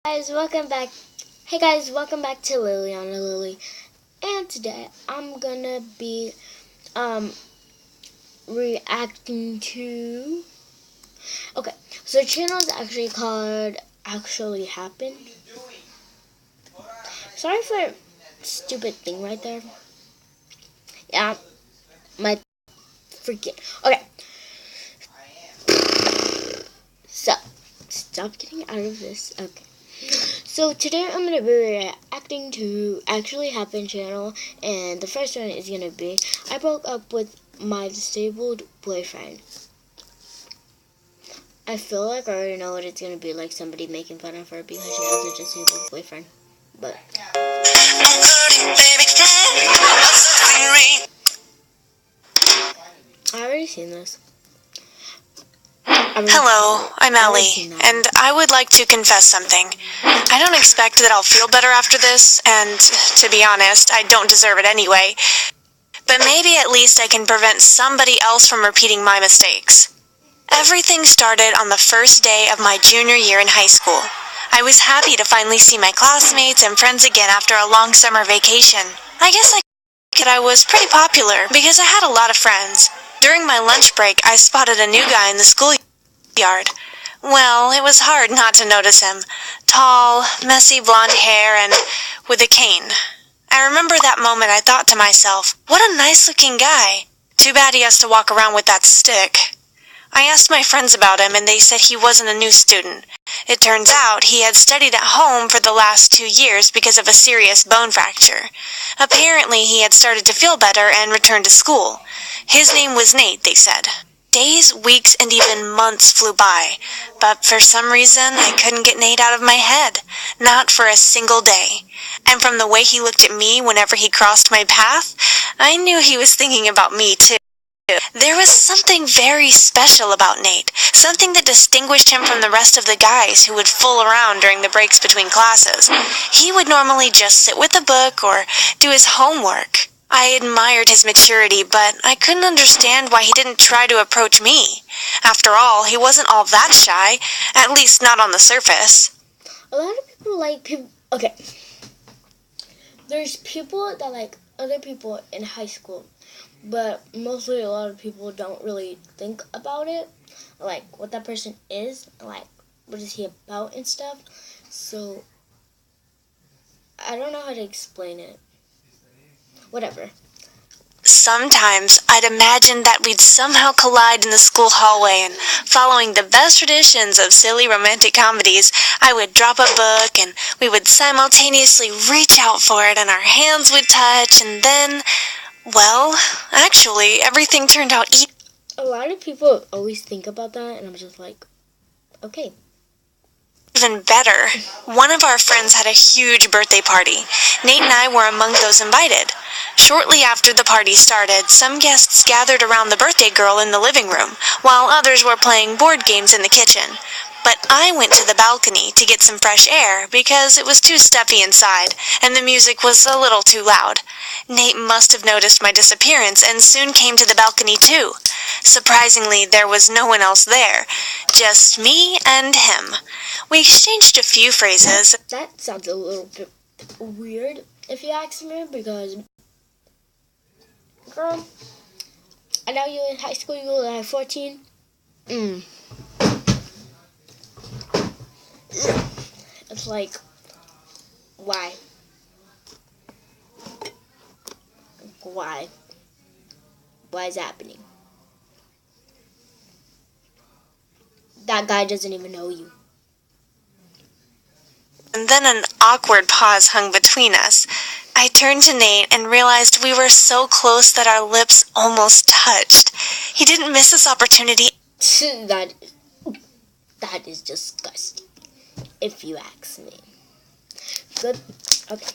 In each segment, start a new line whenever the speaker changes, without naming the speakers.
Guys, welcome back. Hey guys, welcome back to Lily on the Lily. And today I'm gonna be reacting to. Okay, so the channel is actually called Actually Happened. Sorry for that stupid thing right there. Yeah, my forget. Okay, so stop getting out of this. Okay. So today I'm going to be reacting to Actually Happened channel, and the first one is going to be I broke up with my disabled boyfriend. I feel like I already know what it's going to be, like somebody making fun of her because she has a disabled boyfriend. But I already seen this.
Hello, I'm Ellie, and I would like to confess something. I don't expect that I'll feel better after this, and to be honest, I don't deserve it anyway. But maybe at least I can prevent somebody else from repeating my mistakes. Everything started on the first day of my junior year in high school. I was happy to finally see my classmates and friends again after a long summer vacation. I guess I was pretty popular because I had a lot of friends. During my lunch break, I spotted a new guy in the schoolyard. Well, it was hard not to notice him. Tall, messy blonde hair, and with a cane. I remember that moment I thought to myself, what a nice-looking guy. Too bad he has to walk around with that stick. I asked my friends about him, and they said he wasn't a new student. It turns out he had studied at home for the last 2 years because of a serious bone fracture. Apparently, he had started to feel better and returned to school. His name was Nate, they said. Days, weeks, and even months flew by, but for some reason I couldn't get Nate out of my head, not for a single day. And from the way he looked at me whenever he crossed my path, I knew he was thinking about me too. There was something very special about Nate, something that distinguished him from the rest of the guys who would fool around during the breaks between classes. He would normally just sit with a book or do his homework. I admired his maturity, but I couldn't understand why he didn't try to approach me. After all, he wasn't all that shy, at least not on the surface.
A lot of people like people. Okay, there's people that like other people in high school, but mostly a lot of people don't really think about it, like what that person is, like what is he about and stuff. So I don't know how to explain it. Whatever.
Sometimes I'd imagine that we'd somehow collide in the school hallway, and following the best traditions of silly romantic comedies, I would drop a book and we would simultaneously reach out for it and our hands would touch, and then, well, actually, everything turned out
A lot of people always think about that, and I'm just like, okay.
even better. One of our friends had a huge birthday party. Nate and I were among those invited. Shortly after the party started, some guests gathered around the birthday girl in the living room, while others were playing board games in the kitchen. But I went to the balcony to get some fresh air because it was too stuffy inside, and the music was a little too loud. Nate must have noticed my disappearance and soon came to the balcony too. Surprisingly, there was no one else there, just me and him. We exchanged a few phrases.
That sounds a little bit weird if you ask me, because, girl, I know you in high school, you were like 14. It's like, why? Why? Why is it happening? That guy doesn't even know you.
And then an awkward pause hung between us. I turned to Nate and realized we were so close that our lips almost touched. He didn't miss this opportunity.
That is disgusting, if you ask me. Good. Okay.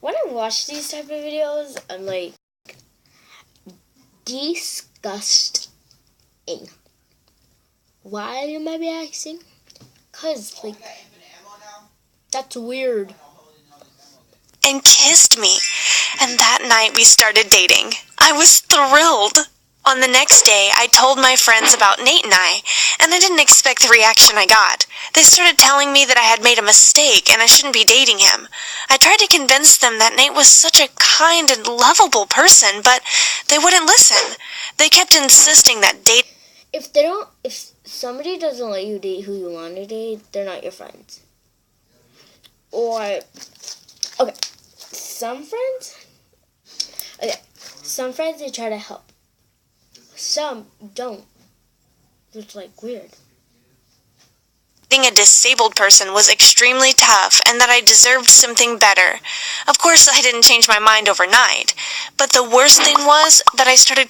When I watch these type of videos, I'm like, disgusting. Why am I be asking? Cause like, that's weird.
And kissed me. And that night we started dating. I was thrilled. On the next day, I told my friends about Nate and I didn't expect the reaction I got. They started telling me that I had made a mistake and I shouldn't be dating him. I tried to convince them that Nate was such a kind and lovable person, but they wouldn't listen. They kept insisting that
If somebody doesn't let you date who you want to date, they're not your friends. Or, okay, some friends, they try to help. Some don't. It's like weird.
Dating a disabled person was extremely tough and that I deserved something better. Of course, I didn't change my mind overnight, but the worst thing was that I started